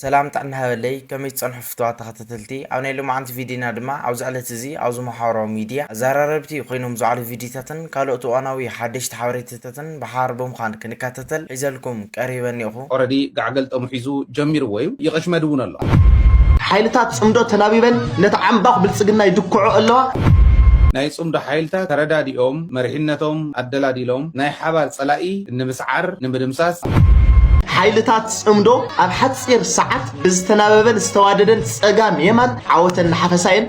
سلام تعنا هاللي كمية صنح فتوات تختتلتي أو نيلو معنت فيديونا دما أو زعلت زي أو محاورة ميديا زراربتي قينهم زعل فيديوتاتن قالوا تو أنا وي حدش تحاوريتاتن بحاربهم خان كنكاتتل إذا قريبا يخو already قعقلت أمحيزو جمير ويو يغش مدون الله حيلتات صمدو تنابيبن نتعمبق بالسجنا يدكعو الله ناي صمدو حيلتا تردا ديوم مرحنتهم أدلا ديلوم ناي حبال صلائي نمسعر نمدمساس حيلتات صمدو أب حتصير ساعات بزتنابيبن استواددن سقام يمن عوتن حفساين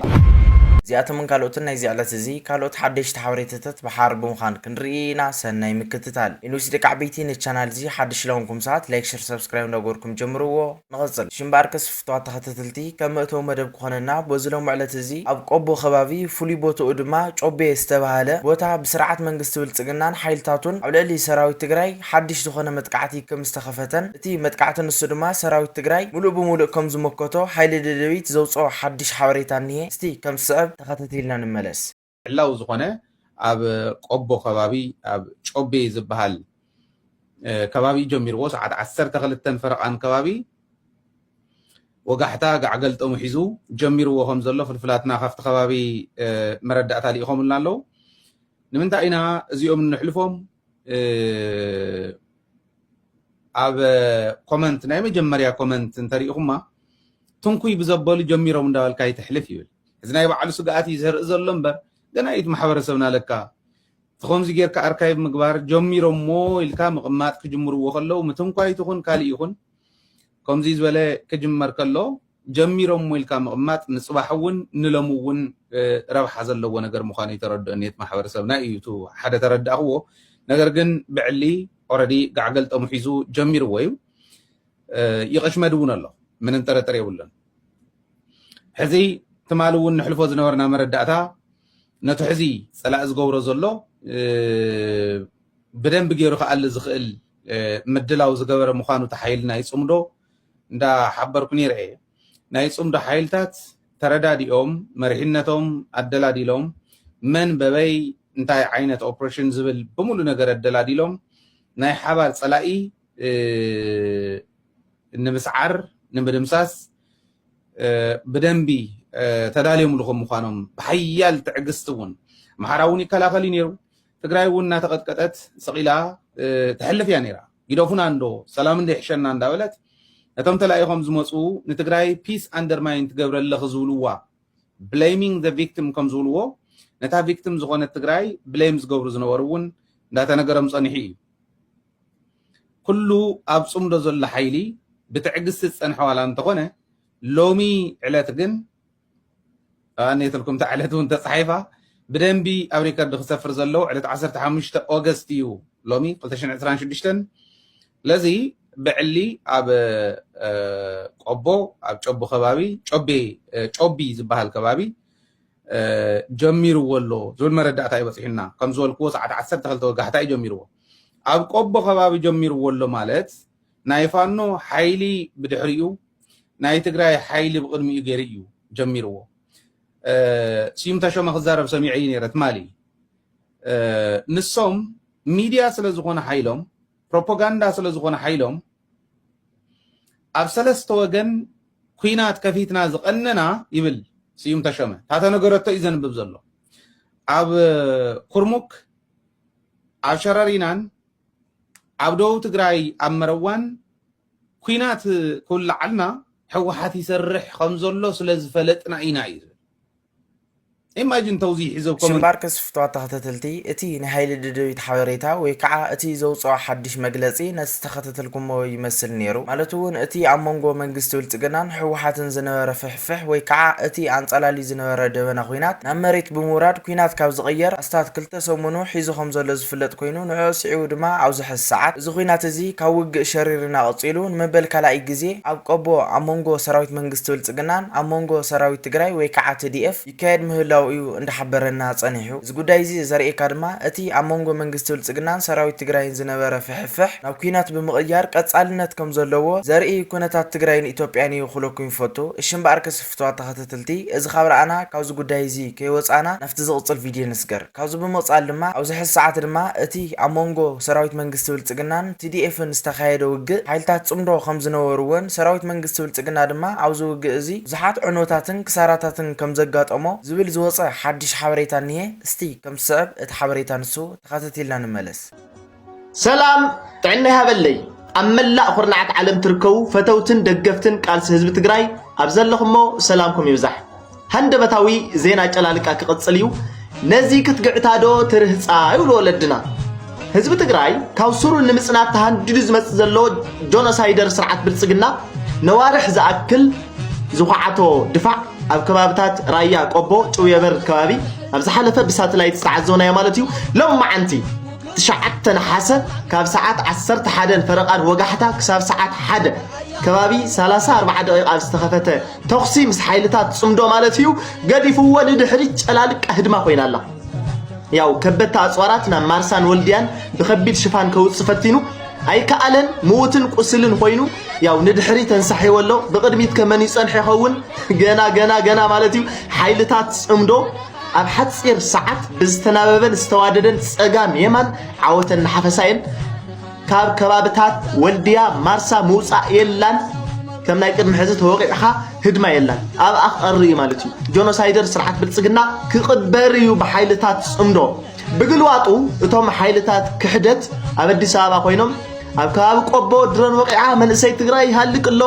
زياتم من كالوتنا يزعلت زي كالوت حدش تحاوريتات بحاربهم خان كنرينا سناي مكتتال إنو سيدك عبيتين الشانال زي حدش لونكم ساعات لايك شير سبسكرايب نقولكم جمروا نغزل شمباركس فتوات تختتلتي كمأتو مدب كوننا بوزلهم علت زي أب قبو خبابي فولي بوتو قدما جوبي استبهاله بوتا بسرعة منقست والتقنان حيلتاتون على سراوي تقراي حدش دخونا متقعتي كم استخفتن تي متقعتن السودما سراوي تقراي ملو بمولو كم زمكوتو حيل دلويت زوصو حدش حاوريتانيه ستي كم سأب تختتيلنا نملس حلاو زخونه أب قبو خبابي أب جوبي زبهال كبابي جمير وس عاد عسر تغلتن فرق عن كبابي وقحتا قعقلت أمحيزو جمير وهم زلو في الفلاتنا خفت خبابي مردأ تالي إخوم لنا لو نمنتا إنا زيوم نحلفهم أب كومنت نايم جمريا كومنت انتري إخوما تنكوي بزبالي جميرو من داول كاي تحلف يول إذن يبعلو سقاتي زهر إزر لنبر دانا إيد محاورة سونا لكا تخومزي غير كأركايب مقبار جميرو مو إلكا مقمات كجمرو وخلو متنكوي تخون كالي إخون كومزي زوالي كجمر كالو جميرو مو إلكا مقمات نصباحون نلموون ربح زلو ونقر مخاني ترد أنيت محاورة سونا إيوتو حدا ترد أخوه نقر قن بعلي already قعقلت أمحيزو جميرو ويو يغش مدون الله من انترى تري ولن حزي تمالون نحلفو زنورنا مردأتا نتو حزي سلاء زغورو زلو بدن بغيرو خال زخل مدلاو زغبر مخانو تحايلنا يصمدو ندا حبركني رأي ناي صمدو حايلتات ترداديهم مرحنتهم أدلاديلهم من ببي انتاي عينة اوبريشن زبل بمولو نغر أدلاديلهم ناي حبال صلائي نمسعر نمدمساس بدنبي تداليهم لهم مخانهم بحيال تعقستون محراوني كلاخلي نيرو تقراي ونا تقطقطت سقيلا تحلف يا نيرا يدوفنا اندو سلام اندي حشنا انداولت نتم تلاقيهم زمصو نتقراي بيس اندرماين تقبر الله زولوا blaming the victim كم زولوا نتا victim زغونه تقراي blames قبر زنورون داتا نغرم صنحي كله ابصم دزل حيلي بتعقست صنحوا على انتقونه لومي علات جن أنا لكم تعلتون تصحيفة بدنبي أمريكا دخسفر زلو على 15 أغسطس لومي قلت شن 26 لذي بعلي أب قبو أب شبو خبابي شبي زبها الكبابي جميرو ولو زول مرد أتاي بس هنا كم زول كوس عاد 10 تخلتو قحتاي جميرو أب قبو خبابي جميرو ولو مالت نايفانو حيلي بدحريو ناي تقراي حيلي بقدمي يغيريو جميرو سيمتا شو مخزارب سميعيني رتمالي نصوم ميديا سلازغون حيلهم بروباغندا سلازغون حيلهم أبسلست وجن كوينات كفيتنا زقننا يبل سيمتا شو هذا نقرأته إذن ببزلو أب كرمك أب شرارينان أبدو تقراي أمروان كوينات كل عنا حوحاتي سرح خمزولو سلز فلتنا إينايز imagine توزيح إذا كمان شمباركس فتوات تختتلتي اتي نهايل الدويت حواريتا ويكعا اتي زوصو حدش مقلسي ناس تختتلكم ويمثل نيرو مالتون اتي عمونغو منقستو التقنان حوحاتن زنوار فحفح ويكعا اتي عنصلالي زنوار دبنا خوينات نمريت بموراد كوينات كاب زغير استاد كلتا سومنو حيزو خمزو لزفلت كوينو نعو سعيو دما عوزح الساعات زو خوينات زي كاوق شريرنا قصيلون مبل كلاي جزي عقبو عمونغو سراويت منقستو التقنان عمونغو سراويت تقراي ويكعا تدي اف يكاد مهلا ምህላውዩ እንደሐበረና ጸኒሑ እዚ ጉዳይ እዚ ዘርእየካ ድማ እቲ ኣብ መንጎ መንግስቲ ብልጽግናን ሰራዊት ትግራይን ዝነበረ ፍሕፍሕ ናብ ኩናት ብምቕያር ቀጻልነት ከም ዘለዎ ዘርኢ ኩነታት ትግራይን ኢትዮጵያን እዩ ክለኩም ይፈቱ እሽምባር ከስፍቷት ተኸታተልቲ እዚ ካብራኣና ካብዚ ጉዳይ እዚ ከይወጻና ናፍቲ ዝቕጽል ቪድዮ ንስገር ካብዚ ብምቕጻል ድማ ኣብዚ ሕዚ ሰዓት ድማ እቲ ኣብ መንጎ ሰራዊት መንግስቲ ብልጽግናን TDFን ዝተኻየደ ውግእ ሓይልታት ጽምዶ ከም ዝነበሩን ሰራዊት መንግስቲ ብልጽግና ድማ ኣብዚ ውግእ እዚ ብዙሓት ዕኖታትን ክሳራታትን ከም ዘጋጠሞ ዝብል ዝወፀ ሓድሽ ሓበሬታ እንሄ እስቲ ከም ሰብ እቲ ሓበሬታ ንሱ ተኸታተልና ንመለስ ሰላም ጥዕና ይሃበለይ ኣብ መላእ ኩርናዓት ዓለም ትርከቡ ፈተውትን ደገፍትን ቃልሲ ህዝቢ ትግራይ ኣብ ዘለኹሞ ሰላምኩም ይብዛሕ ሃንደበታዊ ዜና ጨላልቃ ክቕጽል እዩ ነዚ ክትግዕታዶ ትርህፃ ይብሉ ወለድና ህዝቢ ትግራይ ካብ ሱሩ ንምጽናት ተሃንዲዱ ዝመጽእ ዘሎ ጆኖሳይደር ስርዓት ብልጽግና ነዋርሕ ዝኣክል ዝኹዓቶ ድፋዕ ኣብ ከባቢታት ራያ ቆቦ ጭውየበር ከባቢ ኣብ ዝሓለፈ ብሳተላይት ዝተዓዘውናዮ ማለት እዩ ሎም ማዓንቲ 9 ነሓሰ ካብ ሰዓት 11 ፈረቓን ወጋሕታ ክሳብ ሰዓት 1 ከባቢ 34 ደቂቃ ኣብ ዝተኸፈተ ተኽሲ ምስ ሓይልታት ጽምዶ ማለት እዩ ገዲፍዎ ንድሕሪት ጨላልቃ ህድማ ኮይና ኣላ ያው ከበታ ኣጽዋራት ናብ ማርሳን ወልድያን ብከቢድ ሽፋን ከውጽእ ፈቲኑ ኣይከኣለን ሙትን ቁስልን ኮይኑ ያው ንድሕሪ ተንሳሒወሎ ብቅድሚት ከመን ይጸንሕ ይኸውን ገና ማለት እዩ ሓይልታት ጽምዶ ኣብ ሓጺር ሰዓት ብዝተናበበን ዝተዋደደን ጸጋም የማን ዓወተን ሓፈሳይን ካብ ከባቢታት ወልድያ ማርሳ ምውጻእ የላን ከም ናይ ቅድሚ ሕዚ ተወቂዕኻ ህድማ የላን ኣብ ኣኽሪ ማለት እዩ ጆኖሳይደር ስርዓት ብልጽግና ክቕበር እዩ ብሓይልታት ጽምዶ ብግልዋጡ እቶም ሓይልታት ክሕደት ኣብ ኣዲስ ኣበባ ኮይኖም ኣብ ከባቢ ቆቦ ድሮን ወቂዓ መንእሰይ ትግራይ ይሃልቅ ኣሎ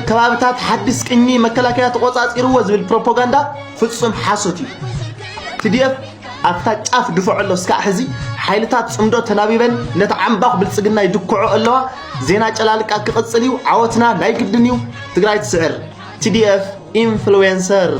ከባቢታት ሓድስ ቅኝ መከላከያ ተቆጻጺርዎ ዝብል ፕሮፓጋንዳ ፍጹም ሓሶት እዩ TDF ኣብታ ጫፍ ድፍዖ ኣሎ እስካዕ ሕዚ ሓይልታት ጽምዶ ተናቢበን ነቲ ዓምባኽ ብልጽግና ይድክዑ ኣለዋ ዜና ጨላልቃ ክቕጽል እዩ ዓወትና ናይ ግድን እዩ ትግራይ ትስዕር TDF ኢንፍሉዌንሰር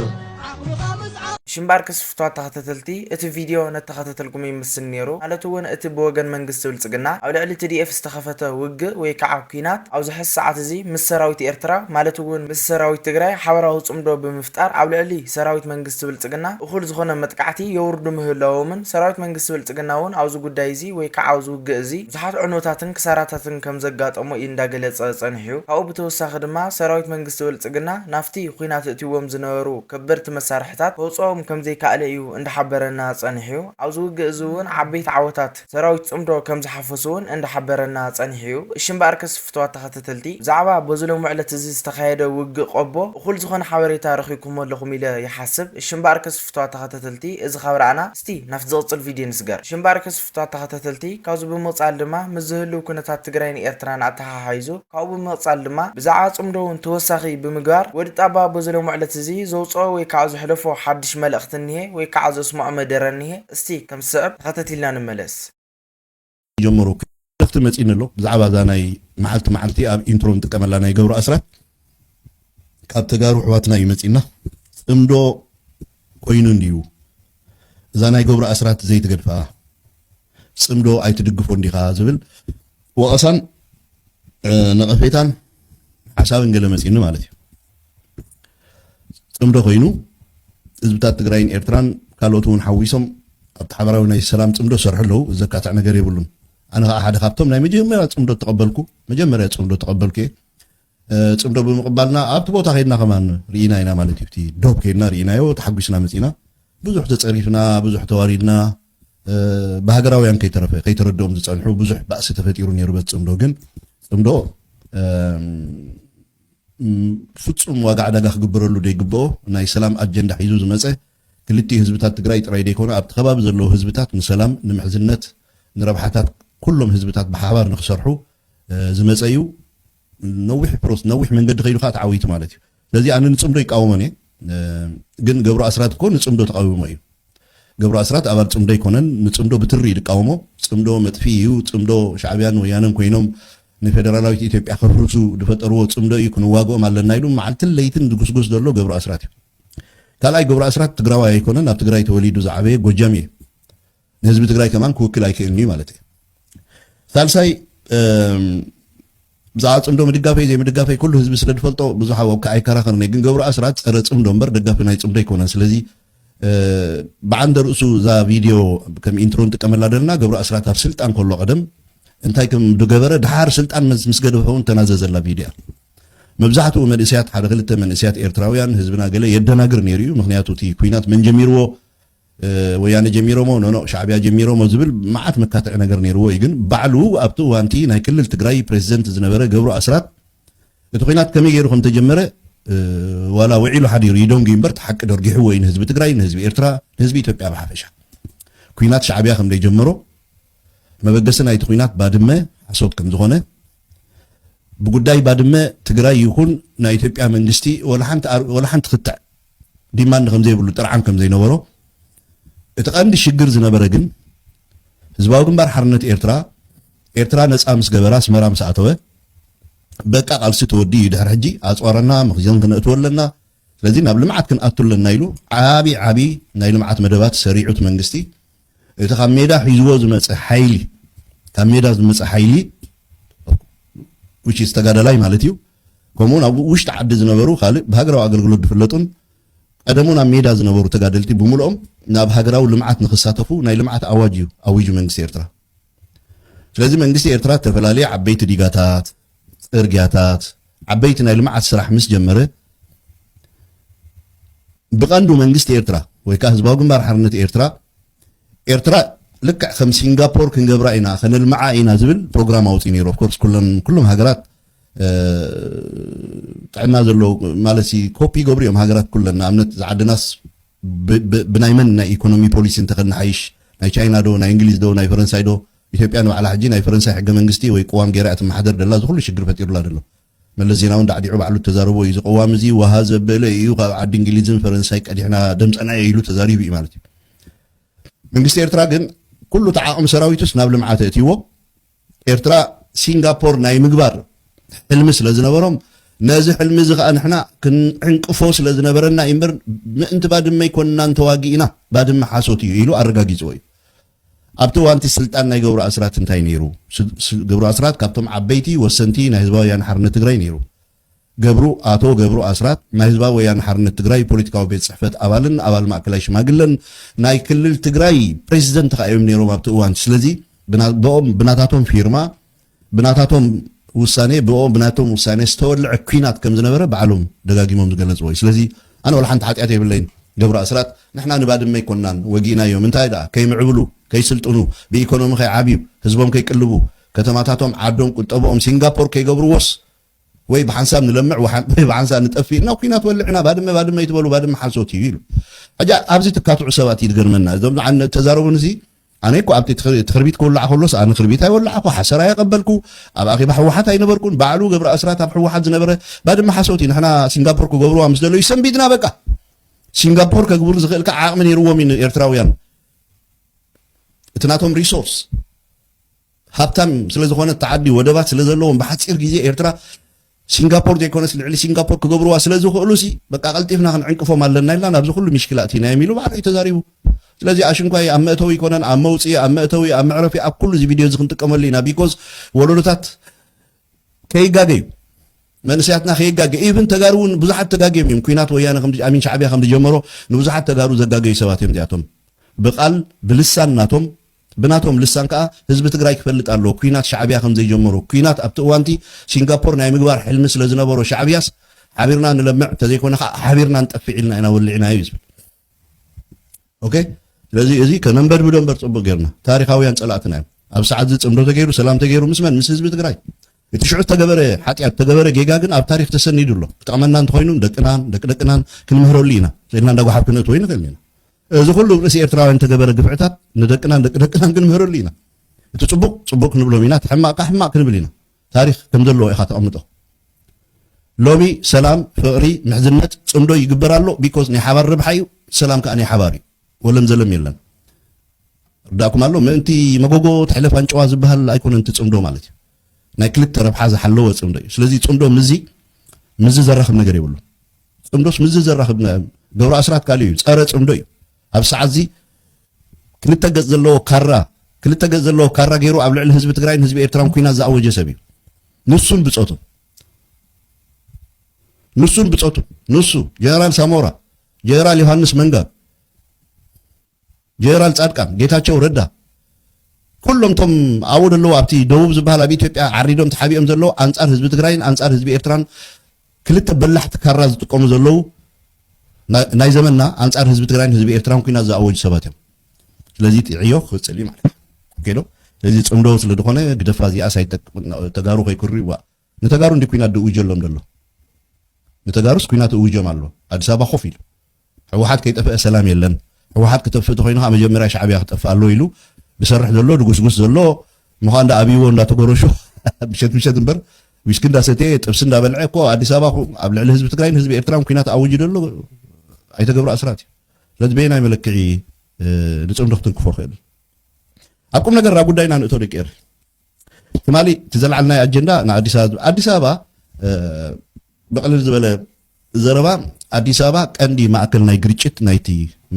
ሽምባር ከስፍቷት ተኸታተልቲ እቲ ቪድዮ ነተኸታተልኩም ይመስል ነይሩ ማለት እውን እቲ ብወገን መንግስቲ ብልጽግና ኣብ ልዕሊ TDF ዝተኸፈተ ውግእ ወይ ከዓ ኩናት ኣብዚ ሕዚ ሰዓት እዚ ምስ ሰራዊት ኤርትራ ማለት እውን ምስ ሰራዊት ትግራይ ሓበራዊ ጽምዶ ብምፍጣር ኣብ ልዕሊ ሰራዊት መንግስቲ ብልጽግና እኹል ዝኾነ መጥቃዕቲ የውርዱ ምህላዎምን ሰራዊት መንግስቲ ብልጽግና እውን ኣብዚ ጉዳይ እዚ ወይ ከዓ ኣብዚ ውግእ እዚ ብዙሓት ዕኖታትን ክሳራታትን ከም ዘጋጠሞ እንዳገለጸ ጸኒሑ ካብኡ ብተወሳኺ ድማ ሰራዊት መንግስቲ ብልጽግና ናፍቲ ኩናት እትይዎም ዝነበሩ ከበድቲ መሳርሕታት ከውፅኦም ከም ዘይከኣለ እዩ እንዳሓበረና ጸኒሑ ኣብዚ ውግእ እዚ እውን ዓበይቲ ዓወታት ሰራዊት ጽምዶ ከም ዝሓፈሱን እንዳሓበረና ጸኒሑ እሽምባር ከስፍቷት ተኸታተልቲ ብዛዕባ በዝሎም ዕለት እዚ ዝተኻየደ ውግእ ቆቦ እኹል ዝኾነ ሓበሬታ ረኺብኩም ኣለኹም ኢለ ይሓስብ እሽምባር ከስፍቷት ተኸታተልቲ እዚ ካብራኣና እስቲ ናፍቲ ዝቕጽል ቪድዮ ንስገር እሽምባር ከስፍቷት ተኸታተልቲ ካብዚ ብምቕጻል ድማ ምስ ዝህልው ኩነታት ትግራይን ኤርትራን ኣተሓሓይዙ ካብኡ ብምቕጻል ድማ ብዛዕባ ጽምዶ እውን ተወሳኺ ብምግባር ወዲ ጣባ በዝሎም ዕለት እዚ ዘውፅኦ ወይ ከዓ ዝሕለፎ ሓድሽ መልእኽቲ እንሄ ወይ ከዓ ዘስምዖ መደረ እንሄ እስቲ ከም ሰብ ተኸታተልና ንመለስ ጀመሩ ክፍት መጺን ኣሎ ብዛዕባ እዛ ናይ መዓልቲ ኣብ ኢንትሮ ንጥቀመላ ናይ ገብሩ ኣስራት ካብ ተጋሩ ኣሕዋትና እዩ መጺና ጽምዶ ኮይኑ እንዲዩ እዛ ናይ ገብሩ ኣስራት ዘይትገድፋ ጽምዶ ኣይትድግፎ እንዲኻ ዝብል ወቐሳን ነቐፌታን ሓሳብን ገለ መጺን ማለት እዩ ጽምዶ ኮይኑ ህዝብታት ትግራይን ኤርትራን ካልኦት እውን ሓዊሶም ኣብ ሓበራዊ ናይ ሰላም ጽምዶ ሰርሕለው ዘካታዕ ነገር የብሉን ኣነ ከዓ ሓደ ካብቶም ናይ መጀመርያ ጽምዶ ተቐበልኩ ጽምዶ ብምቕባልና ኣብቲ ቦታ ከይድና ከማን ርኢና ኢና ማለት እዩ እቲ ዶብ ከይድና ርኢናዮ ተሓጒስና መጺና ብዙሕ ተጸሪፍና ብዙሕ ተዋሪድና ብሃገራውያን ከይተረድኦም ዝጸንሑ ብዙሕ ባእሲ ተፈጢሩ ነይሩ በት ጽምዶ ግን ጽምዶ ፍጹም ዋጋ ዕዳጋ ክግበረሉ ደይግብኦ ናይ ሰላም ኣጀንዳ ሒዙ ዝመፀ ክልቲኡ ህዝብታት ትግራይ ጥራይ ደይኮነ ኣብቲ ከባቢ ዘለዉ ህዝብታት ንሰላም ንምሕዝነት ንረብሓታት ኩሎም ህዝብታት ብሓባር ንክሰርሑ ዝመፀ እዩ ነዊሕ መንገዲ ከይዱ ከዓ ተዓዊቱ ማለት እዩ ስለዚ ኣነ ንጽምዶ ይቃወሞን እየ ግን ገብሩ ኣስራት እኮ ንጽምዶ ተቃዊሞ እዩ ገብሩ ኣስራት ኣባል ጽምዶ ይኮነን ንጽምዶ ብትሪ ይቃወሞ ጽምዶ መጥፊ እዩ ጽምዶ ሻዕብያን ወያነን ኮይኖም ንፌደራላዊት ኢትዮጵያ ከፍርሱ ዝፈጠርዎ ጽምዶ እዩ ክንዋግኦም ኣለና ኢሉ መዓልትን ለይትን ዝጉስጉስ ዘሎ ገብሩ ኣስራት እዩ ካልኣይ ገብሩ ኣስራት ትግራዋይ ኣይኮነን ኣብ ትግራይ ተወሊዱ ዝዓበየ ጎጃም እዩ ንህዝቢ ትግራይ ከማን ክውክል ኣይክእልን እዩ ማለት እዩ ሳልሳይ ብዛዕባ ጽምዶ ምድጋፈይ ዘይምድጋፈይ ኩሉ ህዝቢ ስለ ዝፈልጦ ብዙሕ ኣብካ ኣይከራኸርኒ ግን ገብሩ ኣስራት ፀረ ጽምዶ እምበር ደጋፊ ናይ ጽምዶ ኣይኮነን ስለዚ بعند رؤسو ذا فيديو كم إنترون تكمل لنا قبل أسرات سلطان كله قدم انتي كم دجبرة دحار سلطان مسجد هون تنازل لا فيديو مبزحته منسيات حرقلته منسيات إيرتراويان حزبنا قال يدنا غير نيريو مخنياتو تي كوينات من جميرو ويانا جميرو مو نو شعبيا جميرو مو زبل معات مكاتع نغير نيرو يجن بعلو ابتو وانتي ناي كل التግራይ بريزيدنت زنبره قبل أسرات الكوينات كم يغيرهم تجمره ولا وعيلو حدير يدون جيمبرت حق درجحو وين حزب تግራይ حزب إيرترا حزب إثيوبيا بحفشه كوينات شعبيا خم يجمرو مبدسنا اي تكوينات بادمه حسوت كم زغونه بقداي بادمه تግራይ يكون نا إثيوبيا منجستي ولا حنت خطع ديمان خم زي بلو طرعان كم زي نورو اتقاند شجر زنبره ግን ህዝባው ግንባር ሓርነት ኤርትራ ነፃ ምስ ገበራ አስመራ ምስ አተወ በቃ ቃልሲ ተወዲ ይድሕር ሕጂ አጽዋረና መኽዘን ክንእትወለና ስለዚ ናብ ልምዓት ክንኣትለና ኢሉ ዓቢ ናይ ልምዓት መደባት ሰሪዑት መንግስቲ እቲ ካብ ሜዳ ሒዝዎ ዝመጽእ ሓይሊ ካብ ሜዳ ዝመጽእ ሓይሊ which is ተጋዳላይ ማለት እዩ ከምኡን ኣብ ውሽጢ ዓዲ ዝነበሩ ካልእ ብሃገራዊ ኣገልግሎት ድፍለጡን ቀደሙን ኣብ ሜዳ ዝነበሩ ተጋደልቲ ብምልኦም ናብ ሃገራዊ ልምዓት ንኽሳተፉ ናይ ልምዓት ኣዋጅ እዩ ኣዊጁ መንግስቲ ኤርትራ ስለዚ መንግስቲ ኤርትራ ተፈላለየ ዓበይቲ ዲጋታት ጽርግያታት ዓበይቲ ናይ ልምዓት ስራሕ ምስ ጀመረ ብቐንዱ መንግስቲ ኤርትራ ወይ ከዓ ህዝባዊ ግንባር ሓርነት ኤርትራ ልክዕ ከም ሲንጋፖር ክንገብራ ኢና ከነልምዓ ኢና ዝብል ፕሮግራም ኣውፂኡ ነይሩ ኦፍኮርስ ኩሎም ሃገራት ጥዕና ዘሎ ማለሲ ኮፒ ገብሪኦም ሃገራት ኩለን ንኣብነት ዝዓድናስ ብናይ መን ናይ ኢኮኖሚ ፖሊሲ እንተኸንሓይሽ ናይ ቻይና ዶ ናይ እንግሊዝ ዶ ናይ ፈረንሳይ ዶ ኢትዮጵያ ንባዕላ ሕጂ ናይ ፈረንሳይ ሕገ መንግስቲ ወይ ቅዋም ጌራ እትመሓደር ደላ ዝኩሉ ሽግር ፈጢሩላ ደሎ መለስ ዜናውን ዳዕዲዑ ባዕሉ ተዛረቦ እዩ ዝቅዋም እዚ ዋሃ ዘበለ እዩ ካብ ዓዲ እንግሊዝን ፈረንሳይ ቀዲሕና ደምፀና ኢሉ ተዛሪቡ እዩ ማለት እዩ መንግስቲ ኤርትራ ግን ኩሉ ተዓቕም ሰራዊቱስ ናብ ልምዓት እትይዎ ኤርትራ ሲንጋፖር ናይ ምግባር حلم ስለዝነበሮም ነዚ ሕልሚ እዚ ከዓ ንሕና ክንዕንቅፎ ስለዝነበረና እምበር ምእንቲ ባድመ ይኮንናን ተዋጊኢና ባድመ ሓሶት እዩ ኢሉ ኣረጋጊፅዎ እዩ ኣብቲ ዋንቲ ስልጣን ናይ ገብሩ ኣስራት እንታይ ነይሩ ገብሩ ኣስራት ካብቶም ዓበይቲ ወሰንቲ ናይ ህዝባዊ ወያነ ሓርነት ትግራይ ነይሩ አቶ ገብሩ ኣስራት ናይ ህዝባዊ ወያነ ሓርነት ትግራይ ፖለቲካዊ ቤት ጽሕፈት ኣባልን ኣባል ማእከላይ ሽማግለን ናይ ክልል ትግራይ ፕሬዚደንት ከዓ እዮም ነይሮም ኣብቲ እዋን ስለዚ ብናታቶም ፊርማ ብናታቶም ውሳኔ ብናቶም ውሳኔ ዝተወልዐ ኩናት ከም ዝነበረ ባዕሎም ደጋጊሞም ዝገለጽዎ እዩ ስለዚ ኣነ ወላ ሓንቲ ሓጢኣት የብለይን ገብሩ ኣስራት ንሕና ንባድመ ይኮንናን ወጊና እዮም እንታይ ዳ ከይምዕብሉ ከይስልጥኑ ብኢኮኖሚ ከይዓብዩ ህዝቦም ከይቅልቡ ከተማታቶም ዓዶም ቁጠብኦም ሲንጋፖር ከይገብርዎስ ወይ ብሓንሳብ ንለምዕ ወይ ብሓንሳብ ንጠፍእ እና ኩናት ወልዕና ባድመ ይትበሉ ባድመ ሓሶት እዩ ኢሉ ሕጂ ኣብዚ ትካትዑ ሰባት ይድገርመና እዞም ተዛረቡን እዚ أنا يكو أبتي تخربيت كل عخلص أنا خربيت هاي ولا عخو حسرة يقبلكو أبغى أخي بحو واحد هاي نبركون بعلو قبل أسرات أبحو واحد زنبره بعد ما حسوتي نحنا سنغافورة كقبلوا أمس دلوا يسمى بيدنا بقى سنغافورة كقبل زغل كعاق من يروى من إيرتراويان تناتهم ريسورس هابتام سلزخوان التعدي ودبات سلزلهم بحثير جزء إيرترا سنغافورة يكون سلعلي سنغافورة كقبلوا سلزخولوسي بقى قلتيفنا هنعنكفوا مالنا إلا نبذ كل مشكلات هنا يميلوا بعد يتزاريبوا ስለዚህ አሽንኳይ አመተው ይኮነን አመውጽ አመተው አመዕረፊ አኩሉ እዚ ቪዲዮ ዝክን ተቀመልና ቢኮዝ ወለዶታት ከይጋገዩ መንስያትና ከይጋገ ኢቭን ተጋሩን ብዙሓት ተጋገዮም ኩናት ወያነ ከም አሚን ሻዕቢያ ከም ጀመሮ ንብዙሓት ተጋሩ ዘጋገዩ ሰባት እዮም ዚያቶም በቃል ብልሳን ናቶም ብናቶም ልሳን ከዓ ህዝቢ ትግራይ ክፈልጥ ኣሎ ኩናት ሻዕቢያ ከም ዘይጀመሩ ኩናት ኣብቲ እዋንቲ ሲንጋፖር ናይ ምግባር ሕልሚ ስለ ዝነበሮ ሻዕቢያስ ሓቢርና ንለምዕ ተዘይኮነ ሓቢርና ንጠፍዕ ኢልና ኢና ወልዕና እዩ ዝብል ኦኬ ስለዚህ እዚ ከነንበድ ብደንበር ጽቡቅ ገርና ታሪካውያን ጸላእትና ኣብ ሰዓት ዝጽምዶ ተገይሩ ሰላም ተገይሩ ምስመን ምስ ህዝቢ ትግራይ እቲ ሽዑ ተገበረ ሓጢያት ተገበረ ጌጋ ግን ኣብ ታሪክ ተሰኒዱሎ ብጣዕመና እንተኮይኑ ደቅናን ክንምህረሉ ኢና ስለና እንዳጓሓብ ክንእት ወይ ንኽእልና እዚ ኩሉ ርእሲ ኤርትራውያን ተገበረ ግፍዕታት ንደቅናን ክንምህረሉ ኢና እቲ ጽቡቅ ክንብሎም ኢና ሕማቅ ክንብል ኢና ታሪክ ከም ዘለዎ ኢኻ ተቐምጦ ሎሚ ሰላም ፍቕሪ ምሕዝነት ጽምዶ ይግበራሎ ቢኮዝ ናይ ሓባር ርብሓ እዩ ሰላም ከዓ ናይ ሓባር እዩ ولم زلم يلن رداكم الله ما أنتي مجوجو تحلف عن جواز بهال أيكون أنت تصمدو مالتي ناكلت ترى بحاجة حلوة تصمدو سلزي تصمدو مزي زرخ بنجري ولا تصمدوش مزي زرخ بنا دورة أسرات كاليو أرد تصمدو أب سعزي كلت تجز الله كارا جيرو قبل الحزب تجرين حزب إيرترام كوينا زاوج جسبي نصون بتصوتو نصو جنرال سامورا جنرال يوحنس منجا ጀነራል ጻድቃን ጌታቸው ረዳ ኩሎም ቶም ኣብኡ ደለው ኣብቲ ደቡብ ዝበሃል ኣብ ኢትዮጵያ ዓሪዶም ተሓቢኦም ዘለው ኣንጻር ህዝቢ ትግራይን ኣንጻር ህዝቢ ኤርትራን ክልተ በላሕቲ ካራ ዝጥቀሙ ዘለው ናይ ዘመንና ኣንጻር ህዝቢ ትግራይን ህዝቢ ኤርትራን ኩናት ዝኣወጁ ሰባት እዮም ስለዚ ጥዕዮ ክፅሊ ማለት ኦኬ ዶ ስለዚ ጽምዶ ስለ ዝኾነ ግደፋ እዚኣ ሳይጠቅም ተጋሩ ከይኩሪዋ ንተጋሩ እንዲ ኩናት ድኡ ጀሎም ደሎ ንተጋሩስ ኩናት እውጆም ኣሎ ኣዲስ ኣበባ ኮፍ ኢሉ ሕወሓት ከይጠፍአ ሰላም የለን ሕወሓት ከተፍእ ተኮይኑ መጀመርያ ሻዕብያ ክጠፍእ ኣሎ ኢሉ ብሰርሕ ዘሎ ድጉስጉስ ዘሎ ምዃን ዳ ኣብይዎ እንዳተጎረሹ ብሸት እምበር ዊስኪ እንዳሰተ ጥብስ እንዳበልዐ እኮ ኣዲስ ኣበባ ኣብ ልዕሊ ህዝቢ ትግራይን ህዝቢ ኤርትራን ኩናት ኣውጅ ደሎ ኣይተገብሮ ኣስራት እዩ ስለዚ በየናይ መለክዒ ንጽምዶ ክትንክፎ ክእል ኣብ ቁም ነገር ራ ጉዳይና ንእቶ ደቂር ትማሊ ትዘልዓልናይ ኣጀንዳ ኣዲስ ኣበባ በቕልል ዝበለ ዘረባ ኣዲስ ኣበባ ቀንዲ ማእከል ናይ ግርጭት ናይቲ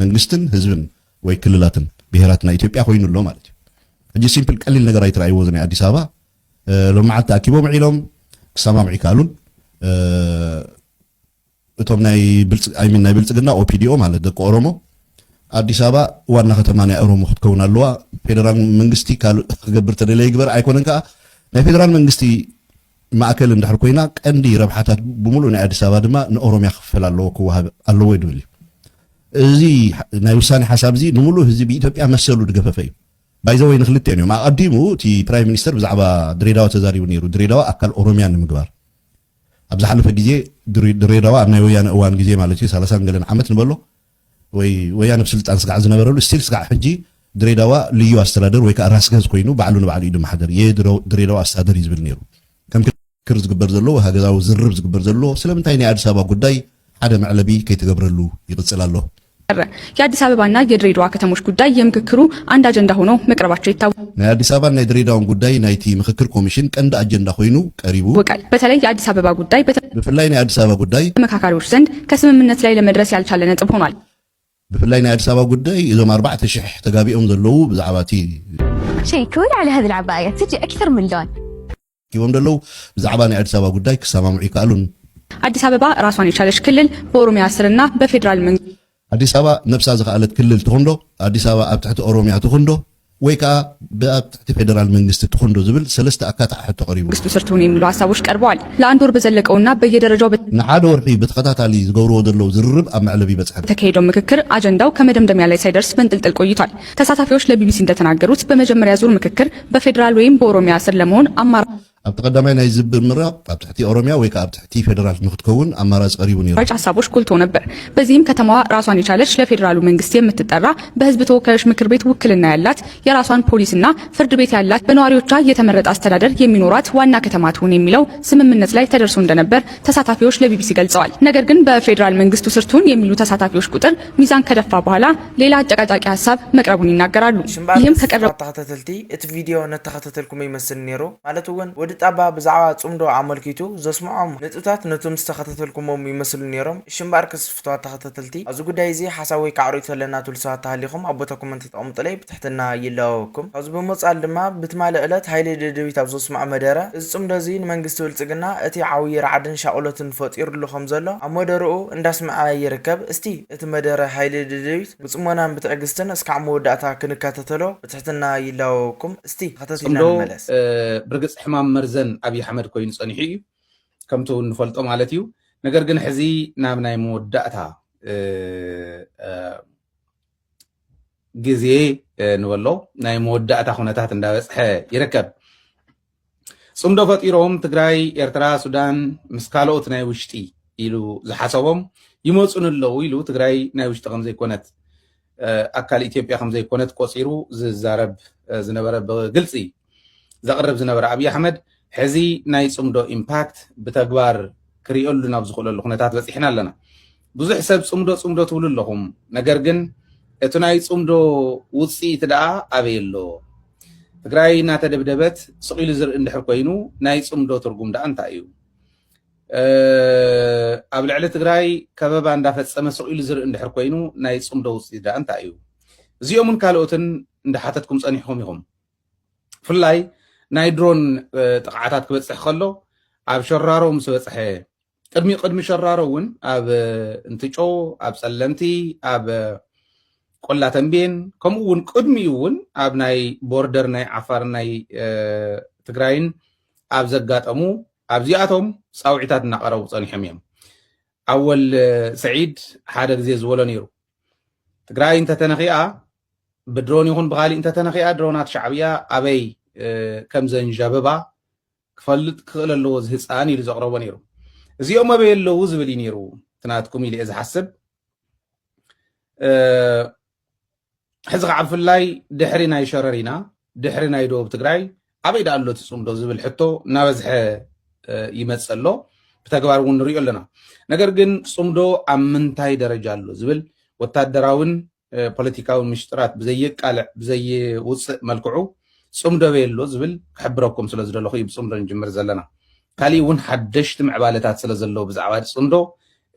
መንግስትን ህዝብን ወይ ክልላትን ብሄራት ናይ ኢትዮጵያ ኮይኑ ኣሎ ማለት እዩ ሕጂ ሲምፕል ቀሊል ነገር ኣይትረኣይዎ ዝናይ ኣዲስ ኣበባ ሎመዓልቲ ተኣኪቦም ዒሎም ክሰማምዑ ይከኣሉን እቶም ናይ ብልፅግና ኦፒዲኦ ማለት ደቂ ኦሮሞ ኣዲስ ኣበባ ዋና ከተማ ናይ ኦሮሞ ክትከውን ኣለዋ ፌደራል መንግስቲ ክገብር ተደለየ ይግበር ኣይኮነን ከዓ ናይ ፌደራል መንግስቲ ማእከል እንድሕር ኮይና ቀንዲ ረብሓታት ብምሉእ ናይ ኣዲስ ኣበባ ድማ ንኦሮምያ ክፍል ኣለዎ ክወሃብ ኣለዎ ይድብል እዚ ናይ ውሳኔ ሓሳብ እዚ ንሙሉእ ህዝቢ ኢትዮጵያ መሰሉ ድገፈፈ እዩ ባይዘወይ ንክልተን እዮም ኣቀዲሙ እቲ ፕራይም ሚኒስተር ብዛዕባ ድሬዳዋ ተዛሪቡ ነይሩ ድሬዳዋ ኣካል ኦሮምያ ንምግባር ኣብ ዝሓለፈ ግዜ ድሬዳዋ ኣብ ናይ ወያነ እዋን ግዜ ማለት እዩ 30 ገለን ዓመት ንበሎ ወይ ወያነ ብስልጣን ስጋዕ ዝነበረሉ ስቲል ስጋዕ ሕጂ ድሬዳዋ ልዩ ኣስተዳደር ወይ ከዓ ራስ ገዝ ኮይኑ ባዕሉ ንባዕሉ ኢዱ ማሕደር ድሬዳዋ ኣስተዳደር ይዝብል ነይሩ ከም ክር ዝግበር ዘሎ ሃገዛዊ ዝርብ ዝግበር ዘሎ ስለምንታይ ናይ ኣዲስ ኣበባ ጉዳይ ሓደ መዕለቢ ከይተገብረሉ ይቅፅል ኣሎ የአዲስ አበባና የድሬዳዋ ከተሞች ጉዳይ የምክክሩ አንድ አጀንዳ ሆኖ መቅረባቸው ይታወቃል። ናይ አዲስ አበባና የድሬዳዋን ጉዳይ ናይቲ ምክክር ኮሚሽን ቀንድ አጀንዳ ሆይኑ ቀሪቡ ወቃል በተለይ የአዲስ አበባ ጉዳይ በፍላይ ናይ አዲስ አበባ ጉዳይ ተመካካሪዎች ዘንድ ከስምምነት ላይ ለመድረስ ያልቻለ ነጥብ ሆኗል። بفلاي نادي سبا قدي إذا ما 4 شح تجابيهم ذلوا بزعباتي شيكون على هذه العباية تجي أكثر من لون كيوم ذلوا بزعباني نادي سبا قدي كسامم عيكالون አዲስ አበባ ራሷን የቻለች ክልል በኦሮሚያ ስርና በፌደራል መንግስት አዲስ አበባ ነፍሳ ዘቃለት ክልል ትኾንዶ አዲስ አበባ ኣብ ትሕቲ ኦሮሚያ ትኾንዶ ወይ ከዓ ኣብ ትሕቲ ፌደራል መንግስት ትኾንዶ ዝብል ሰለስተ አካታሕት ተቀሪቡ መንግስቱ ስርቱን የሚሉ ሀሳቦች ቀርበዋል። ለአንድ ወር በዘለቀውና በየደረጃው ንሓደ ወርሒ በተከታታሊ ዝገብርዎ ዘለው ዝርርብ ኣብ መዕለቢ በጽሐ ተካሄደው ምክክር አጀንዳው ከመደምደሚያ ላይ ሳይደርስ በንጥልጥል ቆይቷል። ተሳታፊዎች ለቢቢሲ እንደተናገሩት በመጀመሪያ ዙር ምክክር በፌደራል ወይም በኦሮሚያ ስር ለመሆን አማራጭ ኣብ ተቀዳማይ ናይ ዝብር ምራቅ ኣብ ትሕቲ ኦሮሚያ ወይ ከዓ ኣብ ትሕቲ ፌደራል ንክትከውን አማራጭ ቀሪቡ ነይሩ። ሀሳቦች ጎልቶ ነበር። በዚህም ከተማዋ ራሷን የቻለች ለፌደራሉ መንግስት የምትጠራ በህዝብ ተወካዮች ምክር ቤት ውክልና ያላት የራሷን ፖሊስና ፍርድ ቤት ያላት በነዋሪዎቿ የተመረጠ አስተዳደር የሚኖራት ዋና ከተማ ትሁን የሚለው ስምምነት ላይ ተደርሶ እንደነበር ተሳታፊዎች ለቢቢሲ ገልጸዋል። ነገር ግን በፌደራል መንግስቱ ስር ትሁን የሚሉ ተሳታፊዎች ቁጥር ሚዛን ከደፋ በኋላ ሌላ አጨቃጫቂ ሀሳብ መቅረቡን ይናገራሉ። ይህም ከቀረበ ተከታተልቲ እቲ ቪዲዮ ነተከታተልኩም ይመስል ነይሩ ማለት ወን ጣባ ብዛዕባ ጽምዶ አመልኪቱ ዘስምዖም ነጥብታት ነቶም ዝተከታተልኩሞም ይመስሉ ነይሮም። ሽምባር ክስፍቷት ተከታተልቲ ኣብዚ ጉዳይ እዚ ሓሳብ ወይ ካዕሪቶ ለና ትልሳት ተሃሊኹም ኣቦታ ኮመንት ተቀምጥለይ ብትሕትና ይለዋወኩም። ኣብዚ ብምጻል ድማ ብትማለ ዕለት ሃይሌ ደደቢት ኣብ ዘስምዖ መደረ እዚ ጽምዶ እዚ ንመንግስቲ ብልጽግና እቲ ዓብይ ራዕድን ሻቁለትን ፈጢሩሉ ከም ዘሎ ኣብ መደረኡ እንዳስምዐ ይርከብ። እስቲ እቲ መደረ ሃይሌ ደደቢት ብጽሞናን ብትዕግስትን እስካዕ መወዳእታ ክንከታተሎ ብትሕትና ይለዋወኩም። እስቲ ተከታተልና እንመለስ። ብርግጽ ሕማም መርዘን አብይ አሕመድ ኮይኑ ጸኒሑ እዩ ከምቱ ንፈልጦ ማለት እዩ። ነገር ግን ሕዚ ናብ ናይ መወዳእታ ግዜ ንበሎ ናይ መወዳእታ ኩነታት እንዳበፅሐ ይርከብ። ጽምዶ ፈጢሮም ትግራይ፣ ኤርትራ፣ ሱዳን ምስ ካልኦት ናይ ውሽጢ ኢሉ ዝሓሰቦም ይመፁን ኣለዉ ኢሉ ትግራይ ናይ ውሽጢ ከም ዘይኮነት ኣካል ኢትዮጵያ ከም ዘይኮነት ቆፂሩ ዝዛረብ ዝነበረ ብግልፂ ዘቅርብ ዝነበረ አብይ አሕመድ ሕዚ ናይ ጽምዶ ኢምፓክት ብተግባር ክሪኦሉ ናብ ዝኽእለሉ ኩነታት በፂሕና ኣለና። ብዙሕ ሰብ ጽምዶ ጽምዶ ትብሉ ኣለኹም። ነገር ግን እቲ ናይ ጽምዶ ውፅኢት ደኣ ኣበይ ኣሎ? ትግራይ እናተደብደበት ስቂሉ ዝርኢ እንድሕር ኮይኑ ናይ ጽምዶ ትርጉም ደኣ እንታይ እዩ? ኣብ ልዕሊ ትግራይ ከበባ እንዳፈፀመ ስቂሉ ዝርኢ እንድሕር ኮይኑ ናይ ጽምዶ ውፅኢት ደኣ እንታይ እዩ? እዚኦምን ካልኦትን እንዳሓተትኩም ፀኒሕኩም ኢኹም። ፍላይ ናይ ድሮን ጥቃዓታት ክበፅሕ ከሎ ኣብ ሸራሮ ምስ በፅሐ ቅድሚ ሸራሮ እውን ኣብ እንትጮ ኣብ ጸለምቲ ኣብ ቆላ ተንቤን ከምኡ እውን ቅድሚኡ እውን ኣብ ናይ ቦርደር ናይ ዓፋር ናይ ትግራይን ኣብ ዘጋጠሙ ኣብዚኣቶም ፃውዒታት እናቀረቡ ፀኒሖም እዮም ኣወል ሰዒድ ሓደ ግዜ ዝበሎ ነይሩ ትግራይ እንተተነኺኣ ብድሮን ይኹን ብኻሊእ እንተተነኺኣ ድሮናት ሻዕብያ ኣበይ ከም ዘንዣበባ ክፈልጥ ክኽእል ኣለዎ እዚ ህፃን ኢሉ ዘቕረቦ ነይሩ እዚኦም ኣበይ ኣለዉ ዝብል እዩ ነይሩ ትናትኩም ኢለ እየ ዝሓስብ ሕዚ ከዓ ብፍላይ ድሕሪ ናይ ሸረሪና ድሕሪ ናይ ደቡብ ትግራይ ኣበይ ዳ ኣሎ ትፅምዶ ዝብል ሕቶ እናበዝሐ ይመፅእ ኣሎ ብተግባር እውን ንሪኦ ኣለና ነገር ግን ፅምዶ ኣብ ምንታይ ደረጃ ኣሎ ዝብል ወታደራውን ፖለቲካውን ምሽጥራት ብዘይቃልዕ ብዘይውፅእ መልክዑ ፅምዶ ኣበይ ኣሎ ዝብል ክሕብረኩም ስለ ዝደለኹ እዩ ብፅምዶ ንጅምር ዘለና ካሊእ እውን ሓደሽቲ ምዕባለታት ስለ ዘለዎ ብዛዕባ ፅምዶ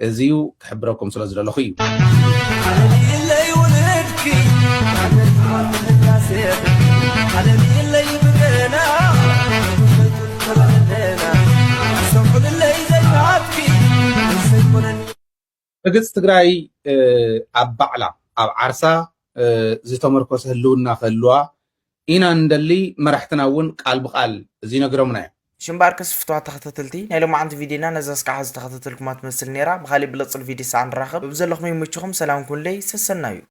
እዚዩ ክሕብረኩም ስለ ዝደለኹ እዩ በግልፂ ትግራይ ኣብ ባዕላ ኣብ ዓርሳ ዝተመርኮሰ ህልውና ክህልዋ ኢና እንደሊ መራሕትና እውን ቃል ብቃል እዚ ነግረሙና እዮም ሽምባር ከስፍቷ ተኸታተልቲ ናይ ሎማዓንቲ ቪዲዮና ነዛ ስካዓ ዝተኸታተልኩማ ትመስል ነራ ብኻሊእ ብለፅል ቪድዮ ሰዓን ንራኸብ ብዘለኹም ይምችኹም ሰላም ኩንለይ ሰሰና እዩ